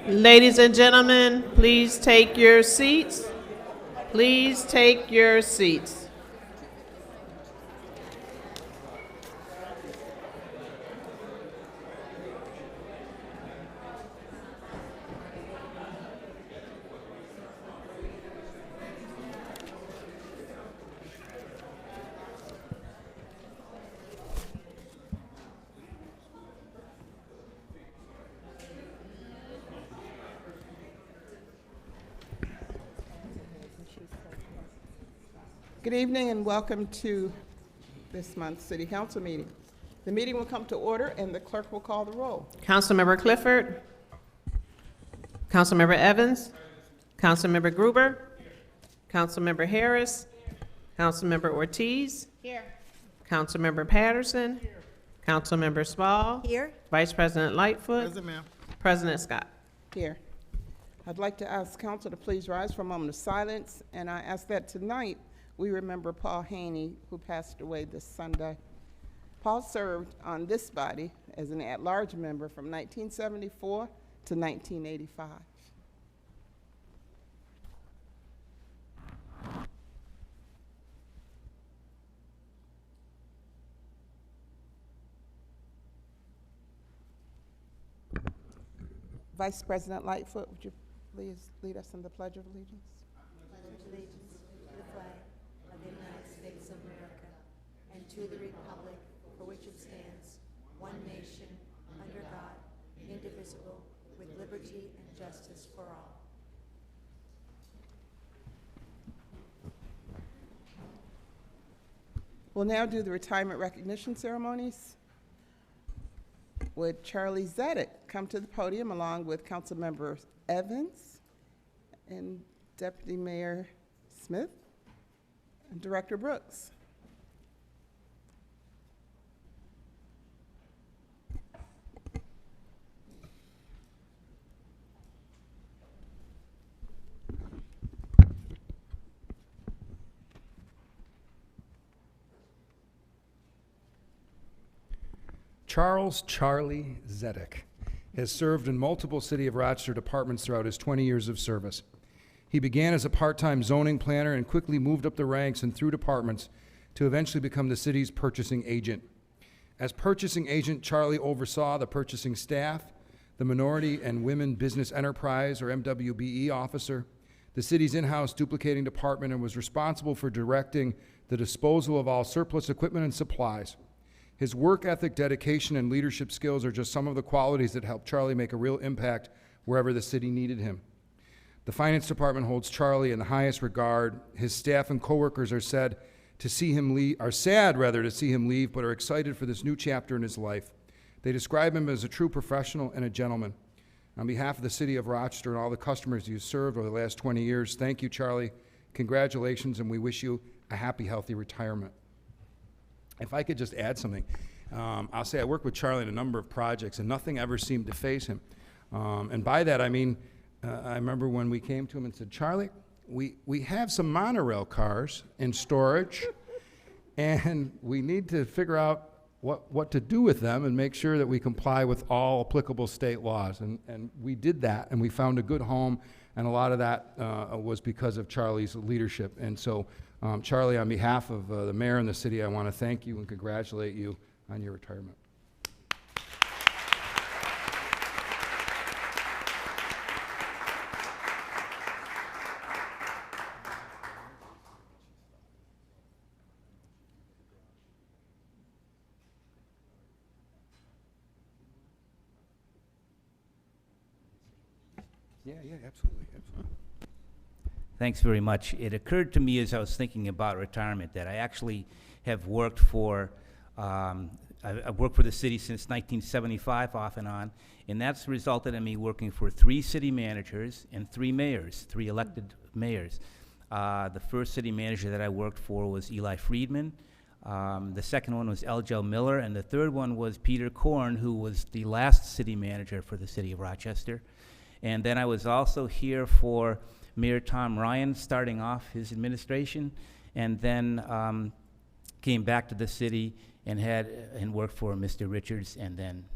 Ladies and gentlemen, please take your seats. Please take your seats. Good evening and welcome to this month's City Council meeting. The meeting will come to order and the clerk will call the roll. Councilmember Clifford. Councilmember Evans. Councilmember Gruber. Councilmember Harris. Councilmember Ortiz. Here. Councilmember Patterson. Here. Councilmember Small. Here. Vice President Lightfoot. Present, ma'am. President Scott. Here. I'd like to ask council to please rise for a moment of silence, and I ask that tonight we remember Paul Haney, who passed away this Sunday. Paul served on this body as an at-large member from 1974 to 1985. Vice President Lightfoot, would you please lead us in the Pledge of Allegiance? Allegiance to the flag of the United States of America and to the republic for which it stands, one nation, under God, indivisible, with liberty and justice for all. We'll now do the retirement recognition ceremonies. Would Charlie Zedek come to the podium along with Councilmember Evans and Deputy Mayor Smith and Director Brooks? Charles Charlie Zedek has served in multiple City of Rochester departments throughout his 20 years of service. He began as a part-time zoning planner and quickly moved up the ranks and through departments to eventually become the city's purchasing agent. As purchasing agent, Charlie oversaw the purchasing staff, the Minority and Women Business Enterprise, or MWBE officer, the city's in-house duplicating department, and was responsible for directing the disposal of all surplus equipment and supplies. His work ethic, dedication, and leadership skills are just some of the qualities that helped Charlie make a real impact wherever the city needed him. The finance department holds Charlie in the highest regard. His staff and coworkers are sad to see him leave, but are excited for this new chapter in his life. They describe him as a true professional and a gentleman. On behalf of the city of Rochester and all the customers you've served over the last 20 years, thank you, Charlie. Congratulations, and we wish you a happy, healthy retirement. If I could just add something, I'll say I worked with Charlie on a number of projects, and nothing ever seemed to faze him. And by that, I mean, I remember when we came to him and said, Charlie, we have some monorail cars in storage, and we need to figure out what to do with them and make sure that we comply with all applicable state laws. And we did that, and we found a good home, and a lot of that was because of Charlie's leadership. And so, Charlie, on behalf of the mayor and the city, I want to thank you and congratulate you on your retirement. Yeah, absolutely. Thanks very much. It occurred to me as I was thinking about retirement that I actually have worked for, I've worked for the city since 1975 off and on, and that's resulted in me working for 3 city managers and 3 mayors, 3 elected mayors. The first city manager that I worked for was Eli Friedman. The second one was L.J. Miller, and the third one was Peter Korn, who was the last city manager for the city of Rochester. And then I was also here for Mayor Tom Ryan, starting off his administration, and then came back to the city and worked for Mr. Richards and then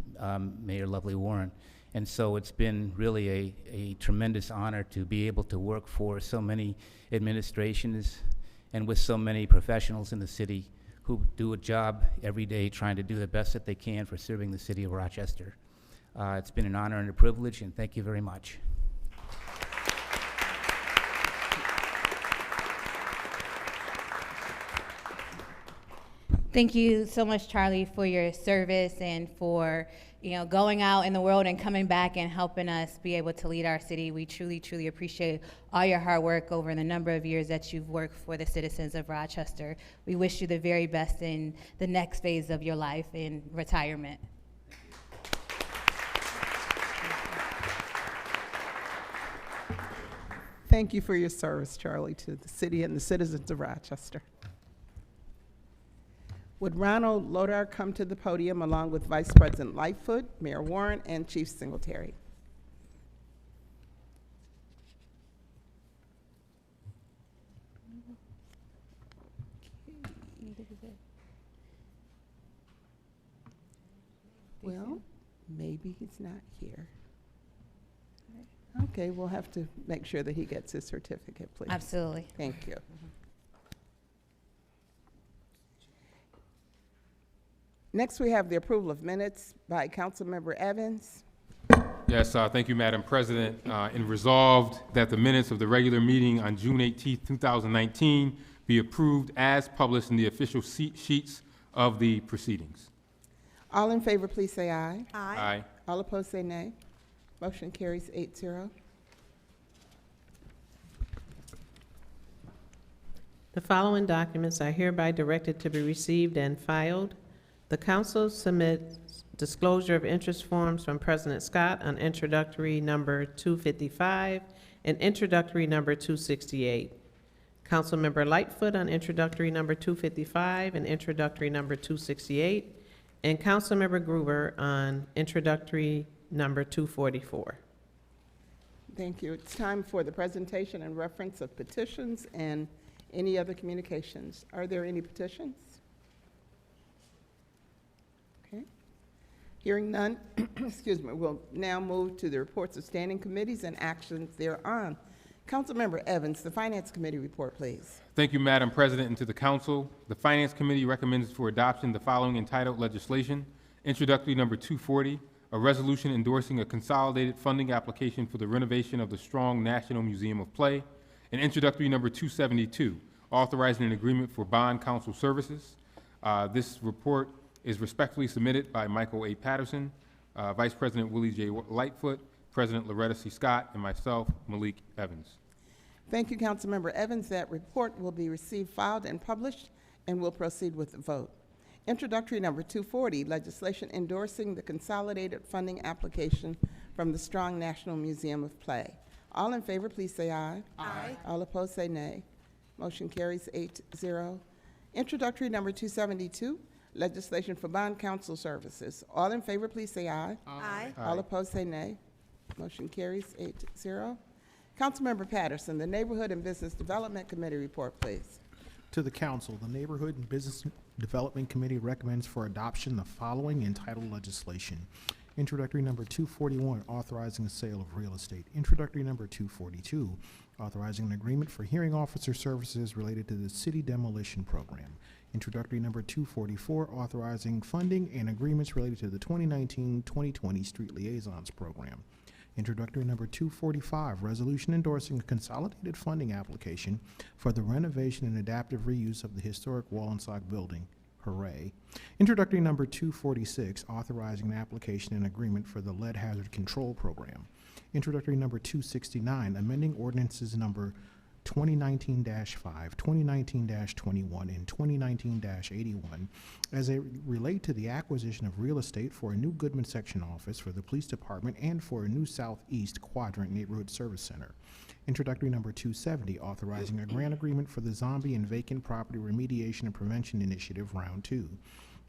Mayor Lovely Warren. And so it's been really a tremendous honor to be able to work for so many administrations and with so many professionals in the city who do a job every day trying to do the best that they can for serving the city of Rochester. It's been an honor and a privilege, and thank you very much. Thank you so much, Charlie, for your service and for, going out in the world and coming back and helping us be able to lead our city. We truly, truly appreciate all your hard work over the number of years that you've worked for the citizens of Rochester. We wish you the very best in the next phase of your life in retirement. Thank you for your service, Charlie, to the city and the citizens of Rochester. Would Ronald Lodar come to the podium along with Vice President Lightfoot, Mayor Warren, and Chief Singletary? Well, maybe he's not here. Okay, we'll have to make sure that he gets his certificate, please. Absolutely. Thank you. Next, we have the approval of minutes by Councilmember Evans. Yes, thank you, Madam President. And resolved that the minutes of the regular meeting on June 18th, 2019 be approved as published in the official sheets of the proceedings. All in favor, please say aye. Aye. All opposed, say nay. Motion carries 8-0. The following documents are hereby directed to be received and filed. The council submits disclosure of interest forms from President Scott on introductory number 255 and introductory number 268. Councilmember Lightfoot on introductory number 255 and introductory number 268. And Councilmember Gruber on introductory number 244. Thank you. It's time for the presentation and reference of petitions and any other communications. Are there any petitions? Okay. Hearing none, excuse me, we'll now move to the reports of standing committees and actions thereon. Councilmember Evans, the Finance Committee report, please. Thank you, Madam President, and to the Council. The Finance Committee recommends for adoption the following entitled legislation. Introductory number 240, a resolution endorsing a consolidated funding application for the renovation of the Strong National Museum of Play. And introductory number 272, authorizing an agreement for bond counsel services. This report is respectfully submitted by Michael A. Patterson, Vice President Willie J. Lightfoot, President Loretta C. Scott, and myself, Malik Evans. Thank you, Councilmember Evans. That report will be received, filed, and published, and we'll proceed with the vote. Introductory number 240, legislation endorsing the consolidated funding application from the Strong National Museum of Play. All in favor, please say aye. Aye. All opposed, say nay. Motion carries 8-0. Introductory number 272, legislation for bond counsel services. All in favor, please say aye. Aye. All opposed, say nay. Motion carries 8-0. Councilmember Patterson, the Neighborhood and Business Development Committee report, please. To the Council, the Neighborhood and Business Development Committee recommends for adoption the following entitled legislation. Introductory number 241, authorizing the sale of real estate. Introductory number 242, authorizing an agreement for hearing officer services related to the city demolition program. Introductory number 244, authorizing funding and agreements related to the 2019-2020 Street Liaisons program. Introductory number 245, resolution endorsing a consolidated funding application for the renovation and adaptive reuse of the historic Wallenstock building. Hooray. Introductory number 246, authorizing an application and agreement for the lead hazard control program. Introductory number 269, amending ordinances number 2019-5, 2019-21, and 2019-81 as they relate to the acquisition of real estate for a new Goodman Section office for the Police Department and for a new Southeast Quadrant Neighborhood Service Center. Introductory number 270, authorizing a grant agreement for the Zombie and Vacant Property Remediation and Prevention Initiative, Round 2.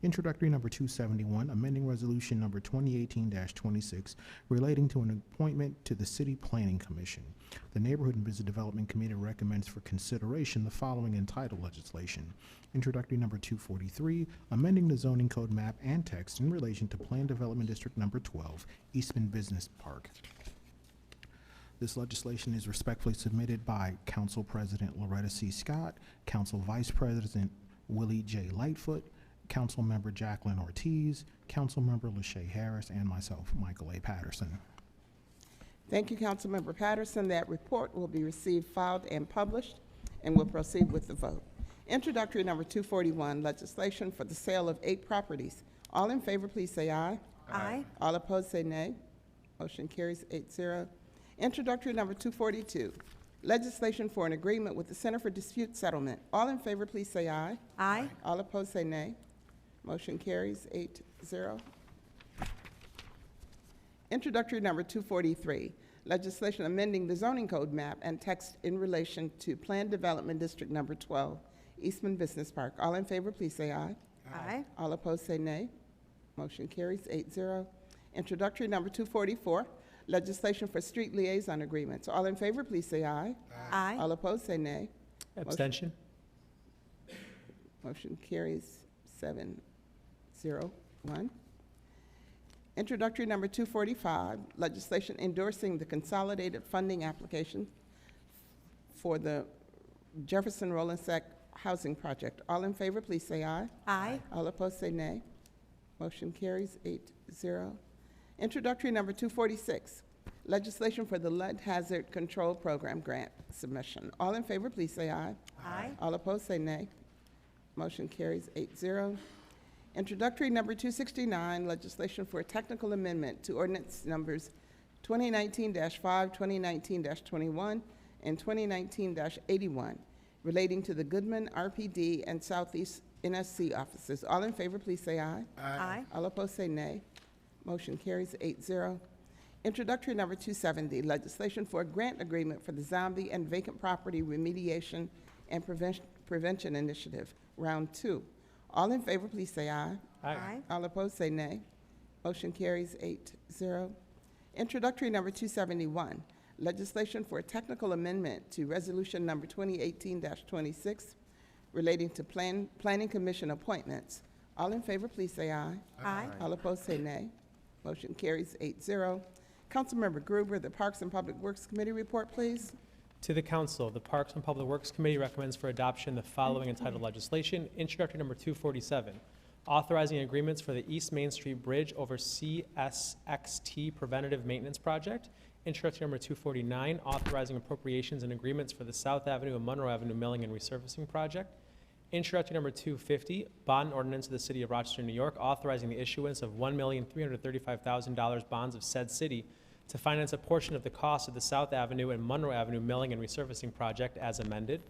Introductory number 271, amending resolution number 2018-26 relating to an appointment to the City Planning Commission. The Neighborhood and Business Development Committee recommends for consideration the following entitled legislation. Introductory number 243, amending the zoning code map and text in relation to Plan Development District number 12, Eastman Business Park. This legislation is respectfully submitted by Council President Loretta C. Scott, Council Vice President Willie J. Lightfoot, Council Member Jacqueline Ortiz, Council Member LaShaye Harris, and myself, Michael A. Patterson. Thank you, Councilmember Patterson. That report will be received, filed, and published, and we'll proceed with the vote. Introductory number 241, legislation for the sale of 8 properties. All in favor, please say aye. Aye. All opposed, say nay. Motion carries 8-0. Introductory number 242, legislation for an agreement with the Center for Dispute Settlement. All in favor, please say aye. Aye. All opposed, say nay. Motion carries 8-0. Introductory number 243, legislation amending the zoning code map and text in relation to Planned Development District number 12, Eastman Business Park. All in favor, please say aye. Aye. All opposed, say nay. Motion carries 8-0. Introductory number 244, legislation for street liaison agreements. All in favor, please say aye. Aye. All opposed, say nay. Abstention. Motion carries 7-0-1. Introductory number 245, legislation endorsing the consolidated funding application for the Jefferson Rollinsack Housing Project. All in favor, please say aye. Aye. All opposed, say nay. Motion carries 8-0. Introductory number 246, legislation for the Lead Hazard Control Program grant submission. All in favor, please say aye. Aye. All opposed, say nay. Motion carries 8-0. Introductory number 269, legislation for a technical amendment to ordinance numbers 2019-5, 2019-21, and 2019-81 relating to the Goodman, RPD, and Southeast NSC offices. All in favor, please say aye. Aye. All opposed, say nay. Motion carries 8-0. Introductory number 270, legislation for a grant agreement for the Zombie and Vacant Property Remediation and Prevention Initiative, Round 2. All in favor, please say aye. Aye. All opposed, say nay. Motion carries 8-0. Introductory number 271, legislation for a technical amendment to resolution number 2018-26 relating to Planning Commission appointments. All in favor, please say aye. Aye. All opposed, say nay. Motion carries 8-0. Councilmember Gruber, the Parks and Public Works Committee report, please. To the Council, the Parks and Public Works Committee recommends for adoption the following entitled legislation. Introductory number 247, authorizing agreements for the East Main Street Bridge over CSXT Preventative Maintenance Project. Introductory number 249, authorizing appropriations and agreements for the South Avenue and Monroe Avenue Milling and Resurfacing Project. Introductory number 250, bond ordinance of the City of Rochester, New York, authorizing the issuance of $1,335,000 bonds of said city to finance a portion of the cost of the South Avenue and Monroe Avenue Milling and Resurfacing Project as amended.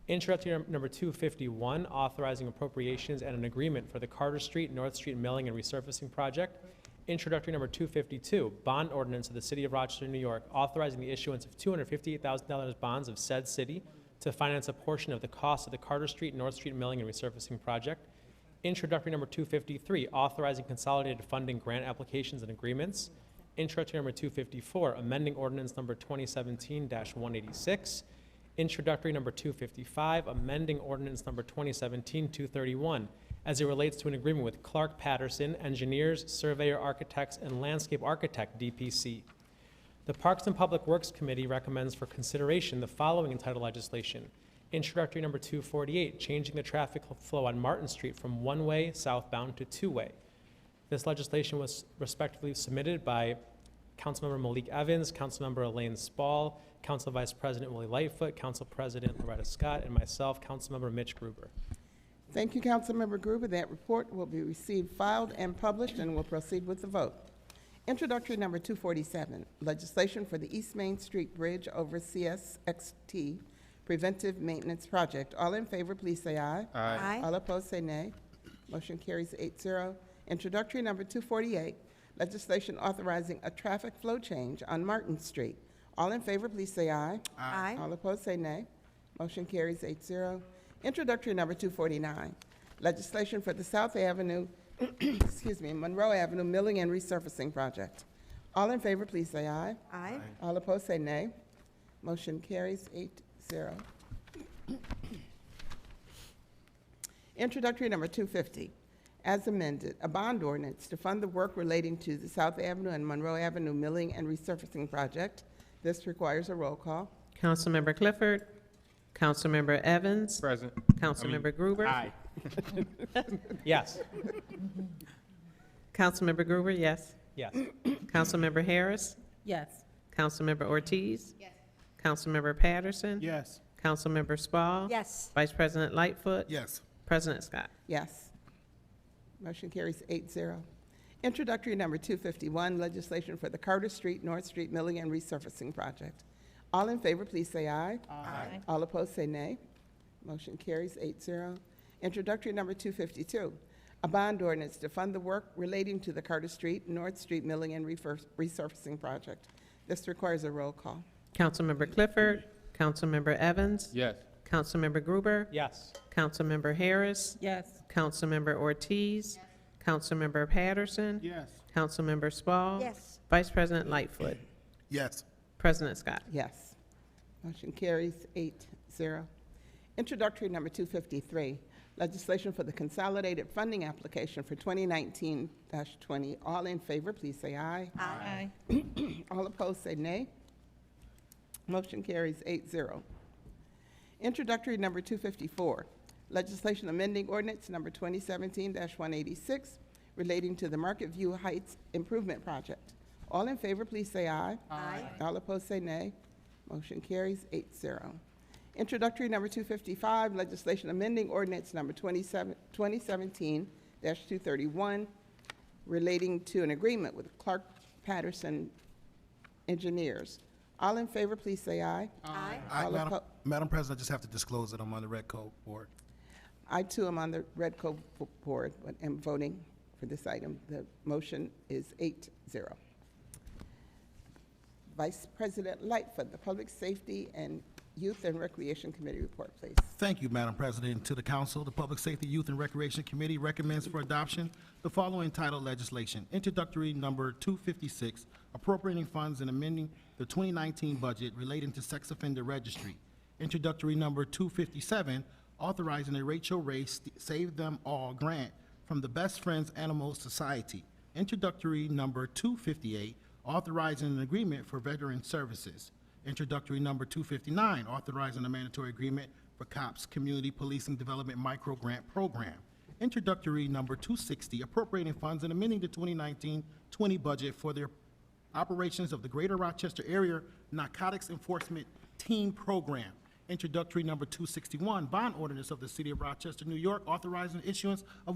Introductory number 251, authorizing appropriations and an agreement for the Carter Street, North Street Milling and Resurfacing Project. Introductory number 252, bond ordinance of the City of Rochester, New York, authorizing the issuance of $258,000 bonds of said city to finance a portion of the cost of the Carter Street, North Street Milling and Resurfacing Project. Introductory number 253, authorizing consolidated funding grant applications and agreements. Introductory number 254, amending ordinance number 2017-186. Introductory number 255, amending ordinance number 2017-231, as it relates to an agreement with Clark Patterson, engineers, surveyor, architects, and landscape architect, DPC. The Parks and Public Works Committee recommends for consideration the following entitled legislation. Introductory number 248, changing the traffic flow on Martin Street from one-way southbound to two-way. This legislation was respectively submitted by Councilmember Malik Evans, Councilmember Elaine Spall, Council Vice President Willie Lightfoot, Council President Loretta Scott, and myself, Councilmember Mitch Gruber. Thank you, Councilmember Gruber. That report will be received, filed, and published, and we'll proceed with the vote. Introductory number 247, legislation for the East Main Street Bridge over CSXT Preventive Maintenance Project. All in favor, please say aye. Aye. All opposed, say nay. Motion carries 8-0. Introductory number 248, legislation authorizing a traffic flow change on Martin Street. All in favor, please say aye. Aye. All opposed, say nay. Motion carries 8-0. Introductory number 249, legislation for the South Avenue, excuse me, Monroe Avenue Milling and Resurfacing Project. All in favor, please say aye. Aye. All opposed, say nay. Motion carries 8-0. Introductory number 250, as amended, a bond ordinance to fund the work relating to the South Avenue and Monroe Avenue Milling and Resurfacing Project. This requires a roll call. Councilmember Clifford, Councilmember Evans, Present. Councilmember Gruber. Aye. Yes. Councilmember Gruber, yes. Yes. Councilmember Harris, Yes. Councilmember Ortiz. Yes. Councilmember Patterson. Yes. Councilmember Spall. Yes. Vice President Lightfoot. Yes. President Scott. Yes. Motion carries 8-0. Introductory number 251, legislation for the Carter Street, North Street Milling and Resurfacing Project. All in favor, please say aye. Aye. All opposed, say nay. Motion carries 8-0. Introductory number 252, a bond ordinance to fund the work relating to the Carter Street, North Street Milling and Resurfacing Project. This requires a roll call. Councilmember Clifford, Councilmember Evans, Yes. Councilmember Gruber, Yes. Councilmember Harris, Yes. Councilmember Ortiz, Councilmember Patterson, Yes. Councilmember Spall. Yes. Vice President Lightfoot. Yes. President Scott. Yes. Motion carries 8-0. Introductory number 253, legislation for the consolidated funding application for 2019-20. All in favor, please say aye. Aye. All opposed, say nay. Motion carries 8-0. Introductory number 254, legislation amending ordinance number 2017-186 relating to the Market View Heights Improvement Project. All in favor, please say aye. Aye. All opposed, say nay. Motion carries 8-0. Introductory number 255, legislation amending ordinance number 2017-231 relating to an agreement with Clark Patterson Engineers. All in favor, please say aye. Aye. All oppo- Madam President, I just have to disclose that I'm on the Red Coat Board. I too am on the Red Coat Board, but am voting for this item. The motion is 8-0. Vice President Lightfoot, the Public Safety and Youth and Recreation Committee report, please. Thank you, Madam President. To the Council, the Public Safety, Youth, and Recreation Committee recommends for adoption the following entitled legislation. Introductory number 256, appropriating funds and amending the 2019 budget relating to sex offender registry. Introductory number 257, authorizing a Rachel Ray Save Them All grant from the Best Friends Animal Society. Introductory number 258, authorizing an agreement for veteran services. Introductory number 259, authorizing a mandatory agreement for COPS Community Policing Development Micro Grant Program. Introductory number 260, appropriating funds and amending the 2019-20 budget for their operations of the Greater Rochester Area Narcotics Enforcement Team Program. Introductory number 261, bond ordinance of the City of Rochester, New York, authorizing issuance of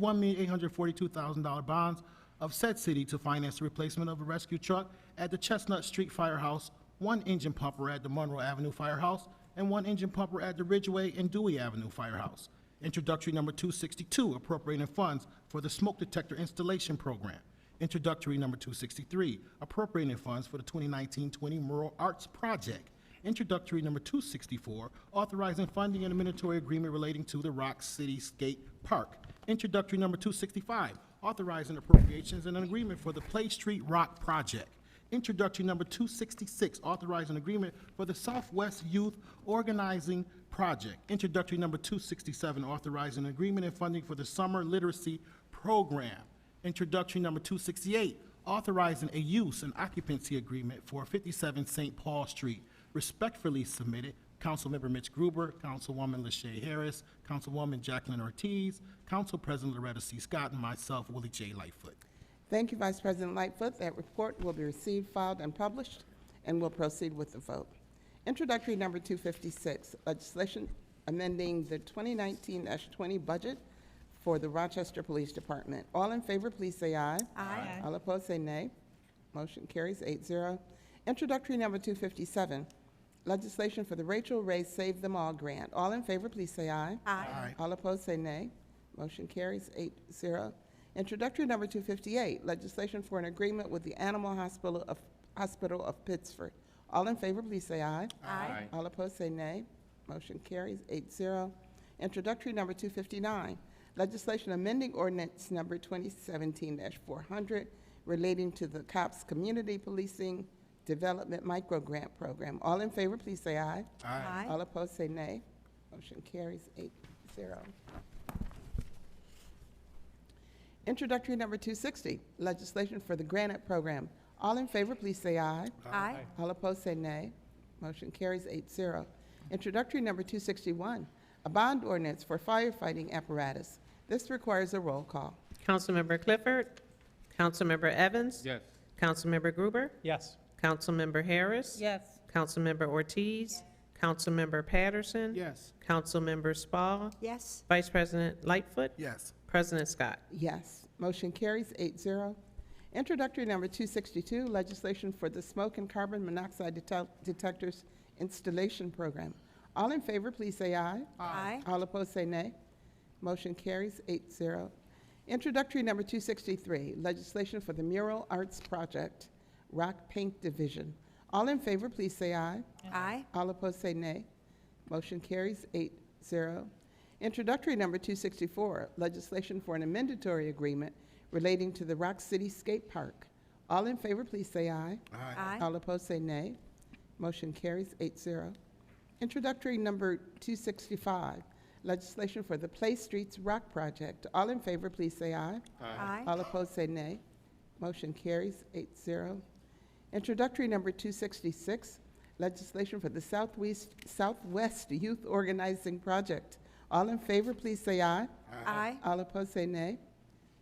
$1,842,000 bonds of said city to finance the replacement of a rescue truck at the Chestnut Street Firehouse, one engine pumper at the Monroe Avenue Firehouse, and one engine pumper at the Ridgeway and Dewey Avenue Firehouse. Introductory number 262, appropriating funds for the smoke detector installation program. Introductory number 263, appropriating funds for the 2019-20 Mural Arts Project. Introductory number 264, authorizing funding and a mandatory agreement relating to the Rock City Skate Park. Introductory number 265, authorizing appropriations and an agreement for the Play Street Rock Project. Introductory number 266, authorizing agreement for the Southwest Youth Organizing Project. Introductory number 267, authorizing agreement and funding for the Summer Literacy Program. Introductory number 268, authorizing a use and occupancy agreement for 57 St. Paul Street. Respectfully submitted, Councilmember Mitch Gruber, Councilwoman LaShae Harris, Councilwoman Jacqueline Ortiz, Council President Loretta C. Scott, and myself, Willie J. Lightfoot. Thank you, Vice President Lightfoot. That report will be received, filed, and published, and we'll proceed with the vote. Introductory number 256, legislation amending the 2019-20 budget for the Rochester Police Department. All in favor, please say aye. Aye. All opposed, say nay. Motion carries 8-0. Introductory number 257, legislation for the Rachel Ray Save Them All grant. All in favor, please say aye. Aye. All opposed, say nay. Motion carries 8-0. Introductory number 258, legislation for an agreement with the Animal Hospital of Pittsford. All in favor, please say aye. Aye. All opposed, say nay. Motion carries 8-0. Introductory number 259, Legislation amending ordinance number 2017-400 relating to the COPS Community Policing Development Micro Grant Program. All in favor, please say aye. Aye. All opposed, say nay. Motion carries 8-0. Introductory number 260, legislation for the Granite Program. All in favor, please say aye. Aye. All opposed, say nay. Motion carries 8-0. Introductory number 261, a bond ordinance for firefighting apparatus. This requires a roll call. Councilmember Clifford? Councilmember Evans? Yes. Councilmember Gruber? Yes. Councilmember Harris? Yes. Councilmember Ortiz? Councilmember Patterson? Yes. Councilmember Spall? Yes. Vice President Lightfoot? Yes. President Scott? Yes. Motion carries 8-0. Introductory number 262, legislation for the smoke and carbon monoxide detectors installation program. All in favor, please say aye. Aye. All opposed, say nay. Motion carries 8-0. Introductory number 263, legislation for the Mural Arts Project, Rock Paint Division. All in favor, please say aye. Aye. All opposed, say nay. Motion carries 8-0. Introductory number 264, legislation for an amendatory agreement relating to the Rock City Skate Park. All in favor, please say aye. Aye. All opposed, say nay. Motion carries 8-0. Introductory number 265, legislation for the Play Streets Rock Project. All in favor, please say aye. Aye. All opposed, say nay. Motion carries 8-0. Introductory number 266, legislation for the Southwest Youth Organizing Project. All in favor, please say aye. Aye. All opposed, say nay.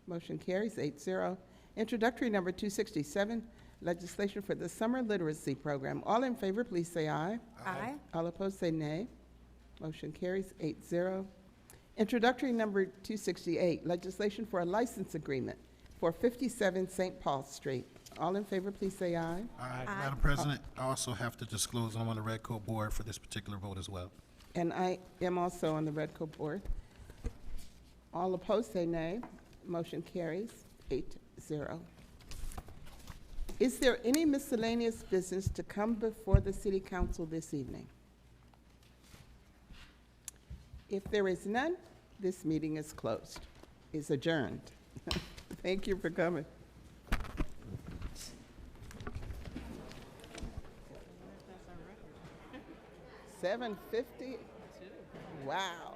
Motion carries 8-0. Introductory number 267, legislation for the Summer Literacy Program. All in favor, please say aye. Aye. All opposed, say nay. Motion carries 8-0. Introductory number 268, legislation for a license agreement for 57 St. Paul Street. All in favor, please say aye. Aye. Aye. Madam President, I also have to disclose I'm on the Red Coat Board for this particular vote as well. And I am also on the Red Coat Board. All opposed, say nay. Motion carries 8-0. Is there any miscellaneous business to come before the City Council this evening? If there is none, this meeting is closed, is adjourned. Thank you for coming. 7:50. Wow.